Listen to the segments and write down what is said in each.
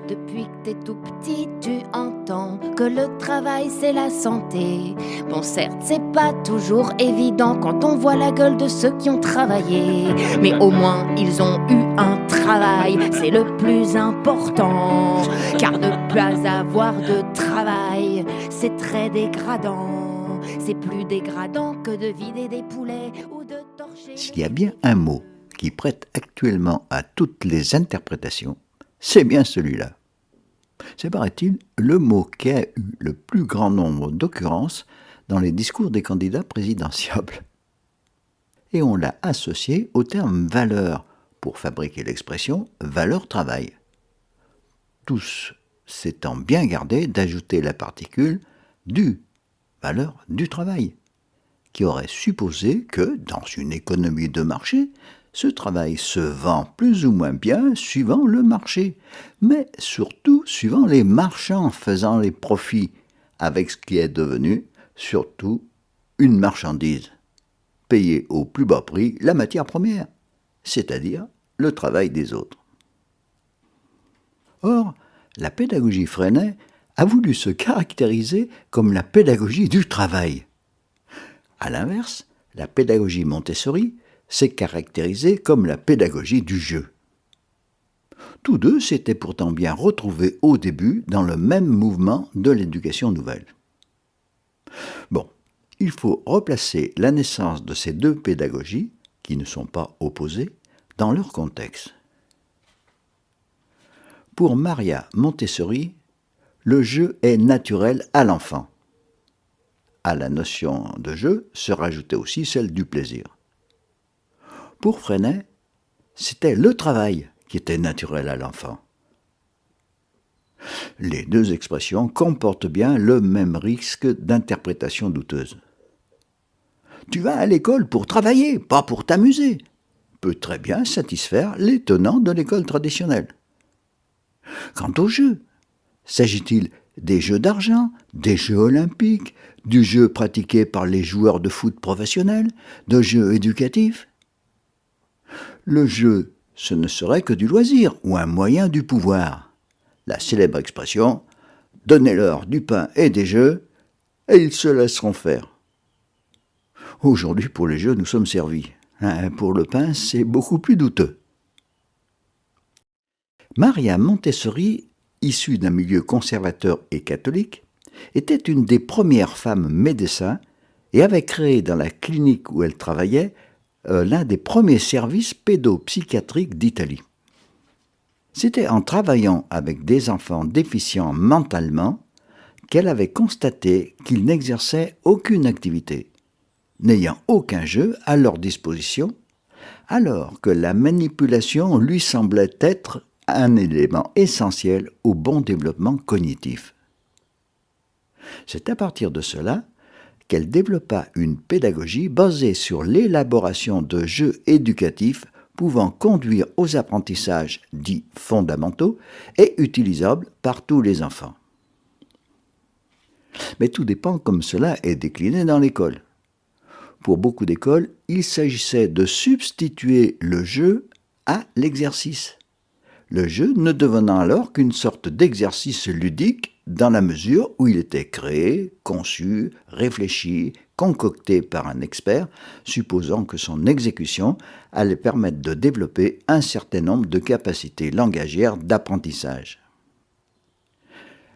Depuis que t'es tout petit, tu entends que le travail c'est la santé. Bon, certes, c'est pas toujours évident quand on voit la gueule de ceux qui ont travaillé. Mais au moins, ils ont eu un travail, c'est le plus important. Car ne pas avoir de travail, c'est très dégradant. C'est plus dégradant que de vider des poulets ou de torcher. S'il y a bien un mot qui prête actuellement à toutes les interprétations, c'est bien celui-là. C'est, paraît-il, le mot qui a eu le plus grand nombre d'occurrences dans les discours des candidats présidentiables. Et on l'a associé au terme valeur pour fabriquer l'expression valeur-travail. Tous s'étant bien gardés d'ajouter la particule du, valeur du travail, qui aurait supposé que, dans une économie de marché, ce travail se vend plus ou moins bien suivant le marché, mais surtout suivant les marchands faisant les profits, avec ce qui est devenu surtout une marchandise, payée au plus bas prix la matière première, c'est-à-dire le travail des autres. Or, la pédagogie Freinet a voulu se caractériser comme la pédagogie du travail. A l'inverse, la pédagogie Montessori s'est caractérisée comme la pédagogie du jeu. Tous deux s'étaient pourtant bien retrouvés au début dans le même mouvement de l'éducation nouvelle. Bon, il faut replacer la naissance de ces deux pédagogies, qui ne sont pas opposées, dans leur contexte. Pour Maria Montessori, le jeu est naturel à l'enfant. À la notion de jeu se rajoutait aussi celle du plaisir. Pour Freinet, c'était le travail qui était naturel à l'enfant. Les deux expressions comportent bien le même risque d'interprétation douteuse. Tu vas à l'école pour travailler, pas pour t'amuser, peut très bien satisfaire les tenants de l'école traditionnelle. Quant au jeu, s'agit-il des jeux d'argent, des jeux olympiques, du jeu pratiqué par les joueurs de foot professionnels, de jeux éducatifs? Le jeu, ce ne serait que du loisir ou un moyen du pouvoir. La célèbre expression « donnez-leur du pain et des jeux, et ils se laisseront faire ». Aujourd'hui, pour les jeux, nous sommes servis. Pour le pain, c'est beaucoup plus douteux. Maria Montessori, issue d'un milieu conservateur et catholique, était une des premières femmes médecins et avait créé dans la clinique où elle travaillait l'un des premiers services pédopsychiatriques d'Italie. C'était en travaillant avec des enfants déficients mentalement qu'elle avait constaté qu'ils n'exerçaient aucune activité, n'ayant aucun jeu à leur disposition, alors que la manipulation lui semblait être un élément essentiel au bon développement cognitif. C'est à partir de cela qu'elle développa une pédagogie basée sur l'élaboration de jeux éducatifs pouvant conduire aux apprentissages dits fondamentaux et utilisables par tous les enfants. Mais tout dépend comme cela est décliné dans l'école. Pour beaucoup d'écoles, il s'agissait de substituer le jeu à l'exercice. Le jeu ne devenant alors qu'une sorte d'exercice ludique dans la mesure où il était créé, conçu, réfléchi, concocté par un expert, supposant que son exécution allait permettre de développer un certain nombre de capacités langagières d'apprentissage.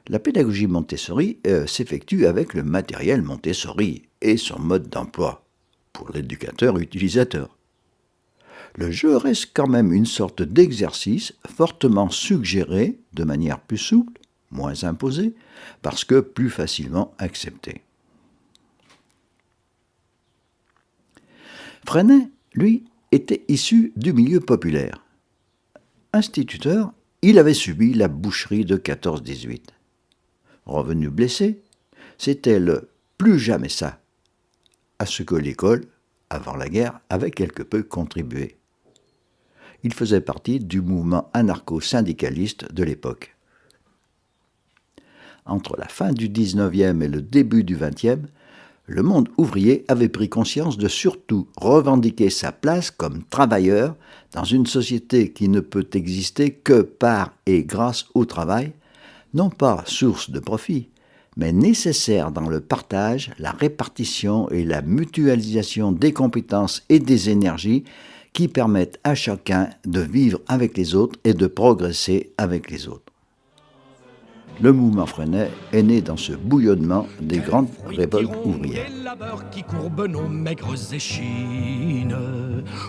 La pédagogie Montessori s'effectue avec le matériel Montessori et son mode d'emploi, pour l'éducateur-utilisateur. Le jeu reste quand même une sorte d'exercice fortement suggéré de manière plus souple, moins imposé, parce que plus facilement accepté. Freinet, lui, était issu du milieu populaire. Instituteur, il avait subi la boucherie de 14-18. Revenu blessé, c'était le « plus jamais ça » à ce que l'école, avant la guerre, avait quelque peu contribué. Il faisait partie du mouvement anarcho-syndicaliste de l'époque. Entre la fin du 19e et le début du 20e, le monde ouvrier avait pris conscience de surtout revendiquer sa place comme travailleur dans une société qui ne peut exister que par et grâce au travail, non pas source de profit, mais nécessaire dans le partage, la répartition et la mutualisation des compétences et des énergies qui permettent à chacun de vivre avec les autres et de progresser avec les autres. Le mouvement Freinet est né dans ce bouillonnement des grandes révoltes ouvrières. Qui courbent nos maigres échines.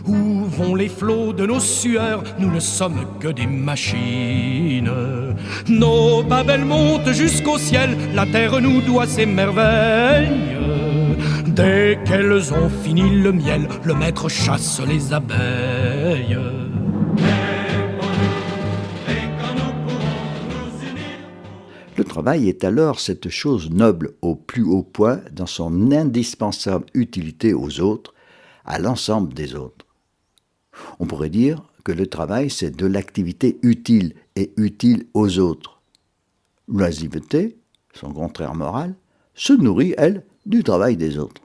Où vont les flots de nos sueurs? Nous ne sommes que des machines. Nos babelles montent jusqu'au ciel, la terre nous doit ses merveilles. Dès qu'elles ont fini le miel, le maître chasse les abeilles. Le travail est alors cette chose noble au plus haut point dans son indispensable utilité aux autres, à l'ensemble des autres. On pourrait dire que le travail, c'est de l'activité utile et utile aux autres. L'oisiveté, son contraire moral, se nourrit, elle, du travail des autres.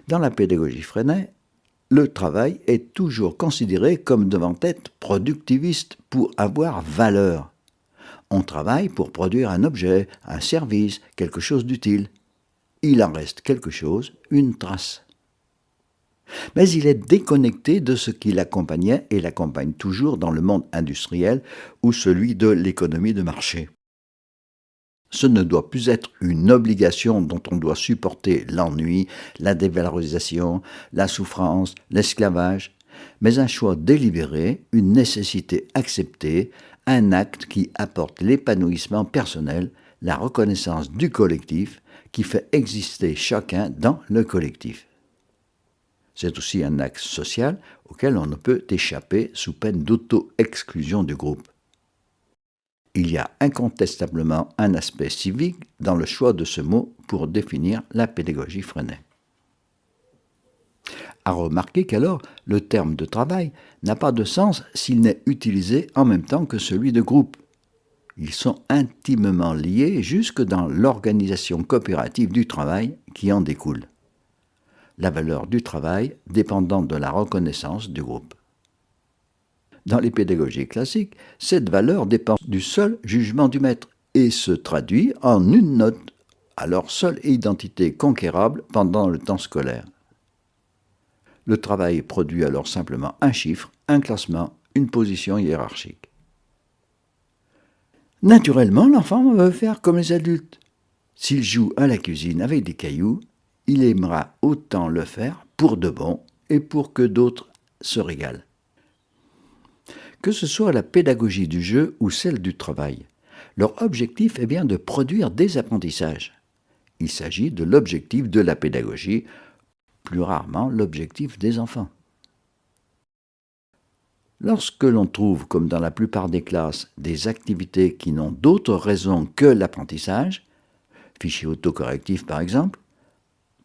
Dans la pédagogie Freinet, le travail est toujours considéré comme devant être productiviste pour avoir valeur. On travaille pour produire un objet, un service, quelque chose d'utile. Il en reste quelque chose, une trace. Mais il est déconnecté de ce qui l'accompagnait et l'accompagne toujours dans le monde industriel ou celui de l'économie de marché. Ce ne doit plus être une obligation dont on doit supporter l'ennui, la dévalorisation, la souffrance, l'esclavage, mais un choix délibéré, une nécessité acceptée, un acte qui apporte l'épanouissement personnel, la reconnaissance du collectif, qui fait exister chacun dans le collectif. C'est aussi un acte social auquel on ne peut échapper sous peine d'auto-exclusion du groupe. Il y a incontestablement un aspect civique dans le choix de ce mot pour définir la pédagogie Freinet. À remarquer qu'alors, le terme de travail n'a pas de sens s'il n'est utilisé en même temps que celui de groupe. Ils sont intimement liés jusque dans l'organisation coopérative du travail qui en découle. La valeur du travail dépendant de la reconnaissance du groupe. Dans les pédagogies classiques, cette valeur dépend du seul jugement du maître et se traduit en une note, alors seule identité conquérable pendant le temps scolaire. Le travail produit alors simplement un chiffre, un classement, une position hiérarchique. Naturellement, l'enfant veut faire comme les adultes. S'il joue à la cuisine avec des cailloux, il aimera autant le faire pour de bon et pour que d'autres se régalent. Que ce soit la pédagogie du jeu ou celle du travail, leur objectif est bien de produire des apprentissages. Il s'agit de l'objectif de la pédagogie, plus rarement l'objectif des enfants. Lorsque l'on trouve, comme dans la plupart des classes, des activités qui n'ont d'autre raison que l'apprentissage, fichier autocorrectif par exemple,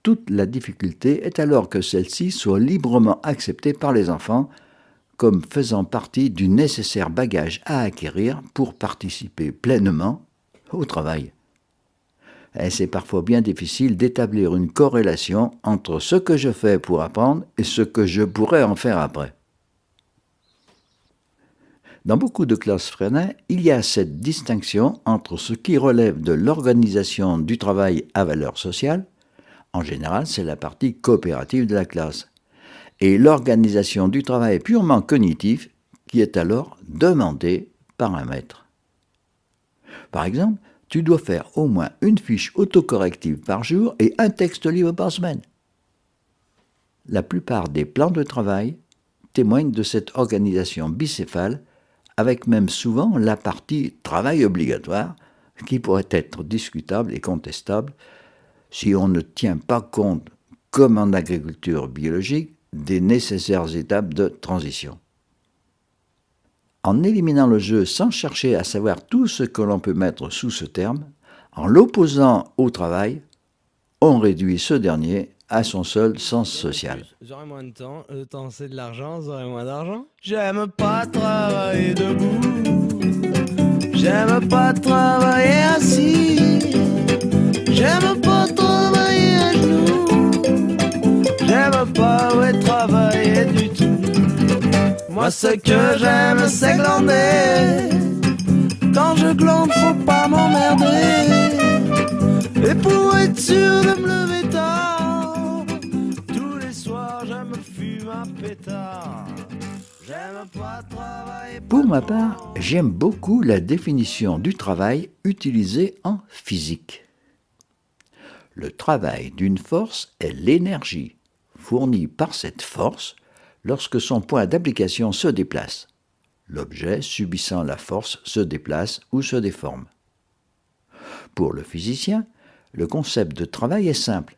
toute la difficulté est alors que celle-ci soit librement acceptée par les enfants comme faisant partie du nécessaire bagage à acquérir pour participer pleinement au travail. Et c'est parfois bien difficile d'établir une corrélation entre ce que je fais pour apprendre et ce que je pourrais en faire après. Dans beaucoup de classes Freinet, il y a cette distinction entre ce qui relève de l'organisation du travail à valeur sociale, en général c'est la partie coopérative de la classe, et l'organisation du travail purement cognitif qui est alors demandée par un maître. Par exemple, tu dois faire au moins une fiche autocorrective par jour et un texte libre par semaine. La plupart des plans de travail témoignent de cette organisation bicéphale, avec même souvent la partie travail obligatoire, qui pourrait être discutable et contestable si on ne tient pas compte, comme en agriculture biologique, des nécessaires étapes de transition. En éliminant le jeu sans chercher à savoir tout ce que l'on peut mettre sous ce terme, en l'opposant au travail, on réduit ce dernier à son seul sens social. J'aurai moins de temps, le temps c'est de l'argent, j'aurai moins d'argent. J'aime pas travailler debout, j'aime pas travailler assis, j'aime pas travailler Moi ce que j'aime c'est glander. Quand je glande faut pas m'emmerder. Et pour être sûr de me lever tard, tous les soirs je me fume un pétard. J'aime pas travailler. Pour ma part, j'aime beaucoup la définition du travail utilisée en physique. Le travail d'une force est l'énergie fournie par cette force lorsque son point d'application se déplace. L'objet subissant la force se déplace ou se déforme. Pour le physicien, le concept de travail est simple.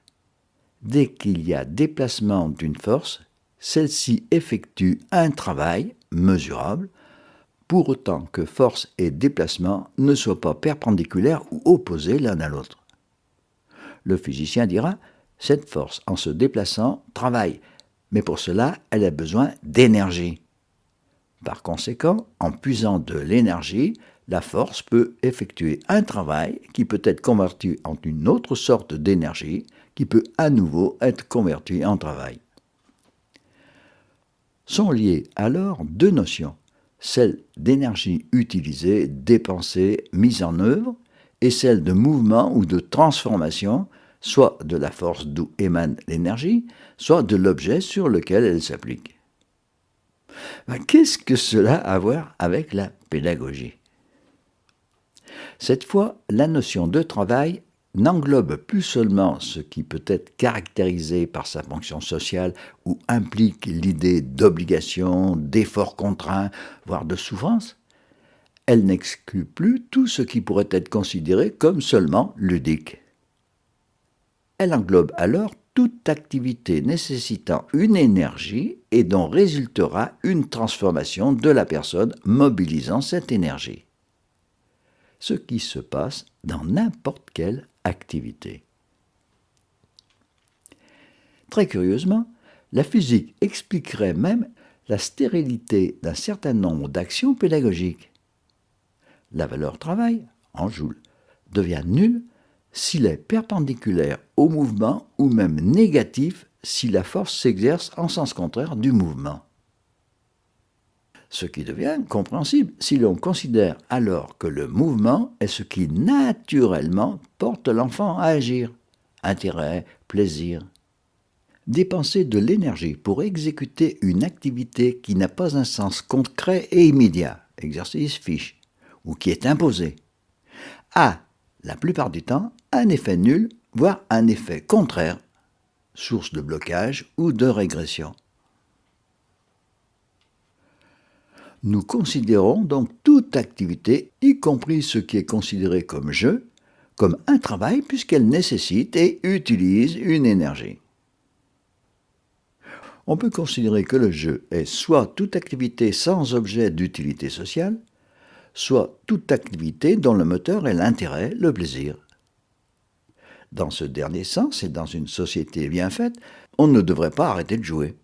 Dès qu'il y a déplacement d'une force, celle-ci effectue un travail mesurable, pour autant que force et déplacement ne soient pas perpendiculaires ou opposés l'un à l'autre. Le physicien dira « cette force, en se déplaçant, travaille, mais pour cela, elle a besoin d'énergie ». Par conséquent, en puisant de l'énergie, la force peut effectuer un travail qui peut être converti en une autre sorte d'énergie qui peut à nouveau être convertie en travail. Sont liées alors deux notions, celle d'énergie utilisée, dépensée, mise en œuvre, et celle de mouvement ou de transformation, soit de la force d'où émane l'énergie, soit de l'objet sur lequel elle s'applique. Qu'est-ce que cela a à voir avec la pédagogie ? Cette fois, la notion de travail n'englobe plus seulement ce qui peut être caractérisé par sa fonction sociale ou implique l'idée d'obligation, d'effort contraint, voire de souffrance. Elle n'exclut plus tout ce qui pourrait être considéré comme seulement ludique. Elle englobe alors toute activité nécessitant une énergie et dont résultera une transformation de la personne mobilisant cette énergie. Ce qui se passe dans n'importe quelle activité. Très curieusement, la physique expliquerait même la stérilité d'un certain nombre d'actions pédagogiques. La valeur travail, en joule, devient nulle s'il est perpendiculaire au mouvement ou même négatif si la force s'exerce en sens contraire du mouvement. Ce qui devient compréhensible si l'on considère alors que le mouvement est ce qui naturellement porte l'enfant à agir, intérêt, plaisir. Dépenser de l'énergie pour exécuter une activité qui n'a pas un sens concret et immédiat, exercice fiche, ou qui est imposé, a, la plupart du temps, un effet nul, voire un effet contraire, source de blocage ou de régression. Nous considérons donc toute activité, y compris ce qui est considéré comme jeu, comme un travail puisqu'elle nécessite et utilise une énergie. On peut considérer que le jeu est soit toute activité sans objet d'utilité sociale, soit toute activité dont le moteur est l'intérêt, le plaisir. Dans ce dernier sens et dans une société bien faite, on ne devrait pas arrêter de jouer.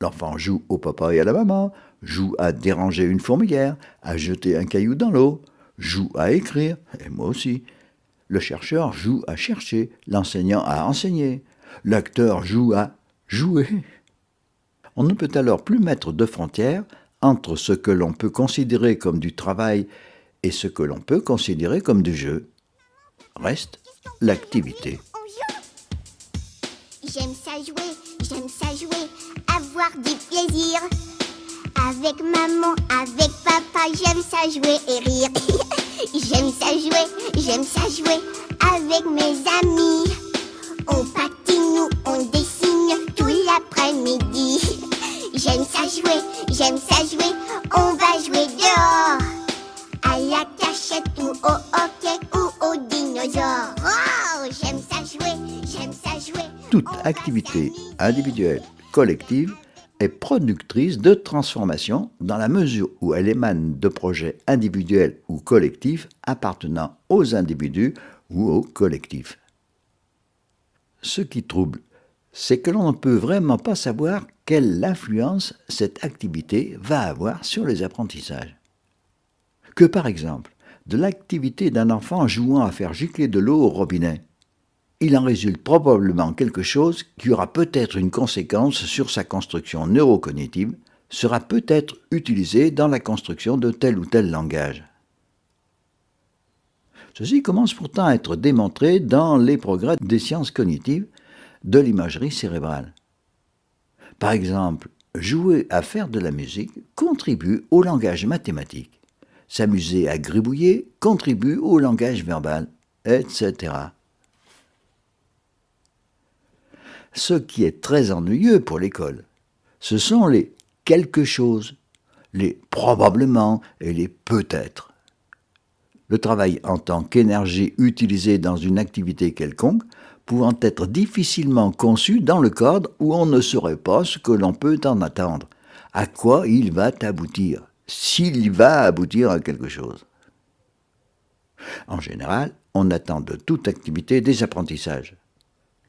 L'enfant joue au papa et à la maman, joue à déranger une fourmilière, à jeter un caillou dans l'eau, joue à écrire, et moi aussi. Le chercheur joue à chercher, l'enseignant à enseigner, l'acteur joue à jouer. On ne peut alors plus mettre de frontières entre ce que l'on peut considérer comme du travail et ce que l'on peut considérer comme du jeu. Reste l'activité. J'aime ça jouer, avoir du plaisir. Avec maman, avec papa, j'aime ça jouer et rire. J'aime ça jouer avec mes amis. On patine ou on dessine tout l'après-midi. J'aime ça jouer, on va jouer dehors. À la cachette ou au hockey ou au dinosaure. Oh, j'aime ça jouer. Toute activité individuelle, collective, est productrice de transformation dans la mesure où elle émane de projets individuels ou collectifs appartenant aux individus ou au collectif. Ce qui trouble, c'est que l'on ne peut vraiment pas savoir quelle influence cette activité va avoir sur les apprentissages. Que par exemple, de l'activité d'un enfant jouant à faire gicler de l'eau au robinet, il en résulte probablement quelque chose qui aura peut-être une conséquence sur sa construction neurocognitive, sera peut-être utilisé dans la construction de tel ou tel langage. Ceci commence pourtant à être démontré dans les progrès des sciences cognitives de l'imagerie cérébrale. Par exemple, jouer à faire de la musique contribue au langage mathématique. S'amuser à gribouiller contribue au langage verbal, etc. Ce qui est très ennuyeux pour l'école, ce sont les quelque chose, les probablement et les peut-être. Le travail en tant qu'énergie utilisée dans une activité quelconque pouvant être difficilement conçu dans le cadre où on ne saurait pas ce que l'on peut en attendre, à quoi il va aboutir, s'il va aboutir à quelque chose. En général, on attend de toute activité des apprentissages.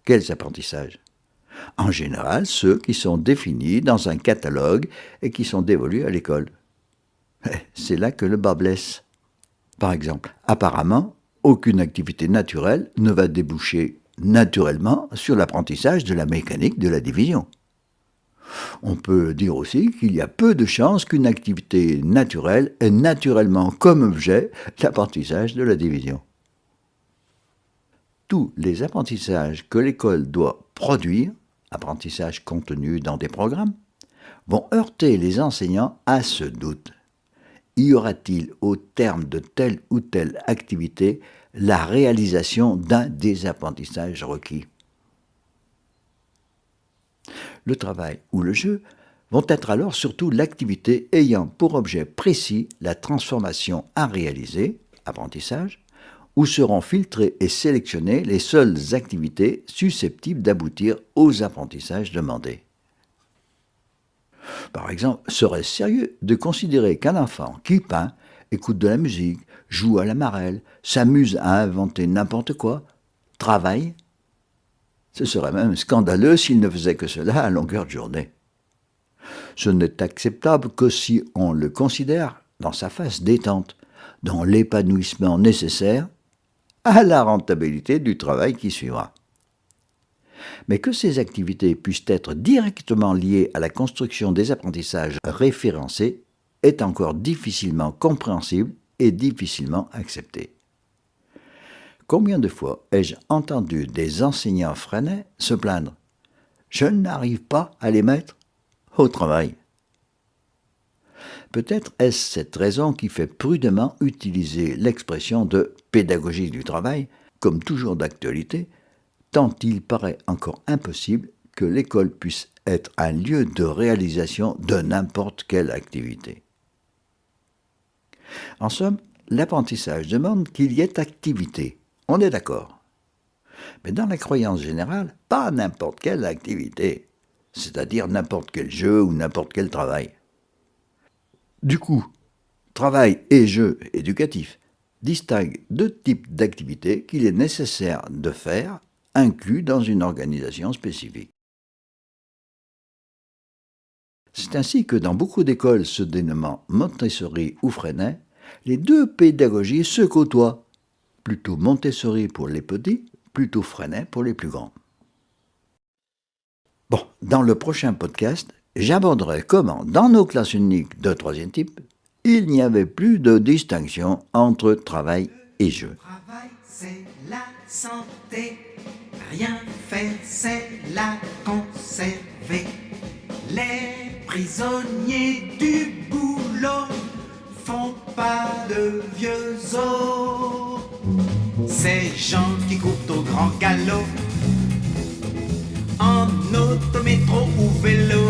Quels apprentissages ? En général, ceux qui sont définis dans un catalogue et qui sont dévolus à l'école. C'est là que le bât blesse. Par exemple, apparemment, aucune activité naturelle ne va déboucher naturellement sur l'apprentissage de la mécanique de la division. On peut dire aussi qu'il y a peu de chances qu'une activité naturelle ait naturellement comme objet l'apprentissage de la division. Tous les apprentissages que l'école doit produire, apprentissages contenus dans des programmes, vont heurter les enseignants à ce doute. Y aura-t-il au terme de telle ou telle activité la réalisation d'un des apprentissages requis ? Le travail ou le jeu vont être alors surtout l'activité ayant pour objet précis la transformation à réaliser, apprentissage, où seront filtrées et sélectionnées les seules activités susceptibles d'aboutir aux apprentissages demandés. Par exemple, serait-ce sérieux de considérer qu'un enfant qui peint, écoute de la musique, joue à la marelle, s'amuse à inventer n'importe quoi, travaille ? Ce serait même scandaleux s'il ne faisait que cela à longueur de journée. Ce n'est acceptable que si on le considère dans sa phase détente, dans l'épanouissement nécessaire à la rentabilité du travail qui suivra. Mais que ces activités puissent être directement liées à la construction des apprentissages référencés est encore difficilement compréhensible et difficilement accepté. Combien de fois ai-je entendu des enseignants freinés se plaindre « Je n'arrive pas à les mettre au travail ». Peut-être est-ce cette raison qui fait prudemment utiliser l'expression de « pédagogie du travail » comme toujours d'actualité, tant il paraît encore impossible que l'école puisse être un lieu de réalisation de n'importe quelle activité. En somme, l'apprentissage demande qu'il y ait activité, on est d'accord. Mais dans la croyance générale, pas n'importe quelle activité, c'est-à-dire n'importe quel jeu ou n'importe quel travail. Du coup, travail et jeu éducatif distinguent deux types d'activités qu'il est nécessaire de faire inclus dans une organisation spécifique. C'est ainsi que dans beaucoup d'écoles se dénommant Montessori ou Freinet, les deux pédagogies se côtoient, plutôt Montessori pour les petits, plutôt Freinet pour les plus grands. Bon, dans le prochain podcast, j'aborderai comment, dans nos classes uniques de troisième type, il n'y avait plus de distinction entre travail et jeu. Le travail, c'est la santé. Rien faire, c'est la conserver. Les prisonniers du boulot font pas de vieux os. Ces gens qui courent au grand galop, en auto, métro ou vélo,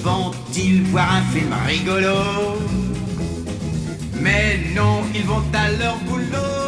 vont-ils voir un film rigolo? Mais non, ils vont à leur boulot.